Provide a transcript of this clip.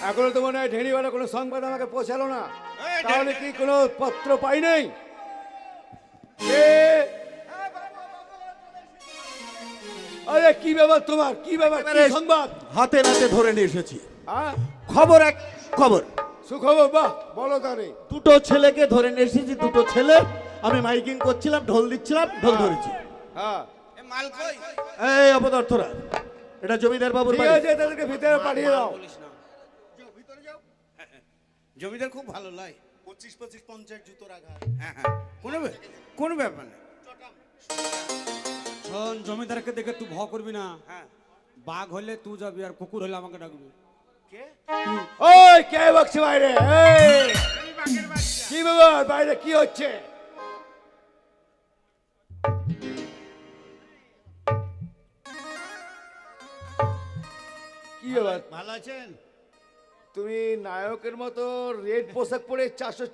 এখনো তো মনে হয় ঢেড়িওয়ালা কোনো সংবাদ আমাকে পৌঁছালো না। তাহলে কি কোনো পত্র পাই নাই? আরে কি ব্যাপার তোমার, কি ব্যাপার, কি সংবাদ? হাতে নাতে ধরে নিয়ে এসেছি। হ্যাঁ, খবর এক খবর। সুখবর, বাহ, বলো তারে। দুটো ছেলেকে ধরে নিয়ে এসেছি, দুটো ছেলে। আমি মাইকিং করছিলাম, ঢোল দিচ্ছিলাম, ঢোল ধরেছি। হ্যাঁ, মাল কই? এই অপদার্থরা, এটা জমিদার বাবুর ঠিক বাড়ি। আছে, তাদেরকে ভিতরে পাঠিয়ে দাও। জমিদার খুব ভালো লাই। 25-50 জুতোর আঘাত। হ্যাঁ হ্যাঁ, কোনো ব্যাপার না। শোন, জমিদারকে দেখে তুই ভয় করবি না। হ্যাঁ, বাঘ হলে তুই যাবি, আর কুকুর হলে আমাকে ডাকবি। কে? ওই কে বকছে বাইরে? এই, কি ব্যাপার, বাইরে কি হচ্ছে? কি ব্যাপার? ভালো আছেন? তুমি নায়কের মতো রেড পোশাক পরে 400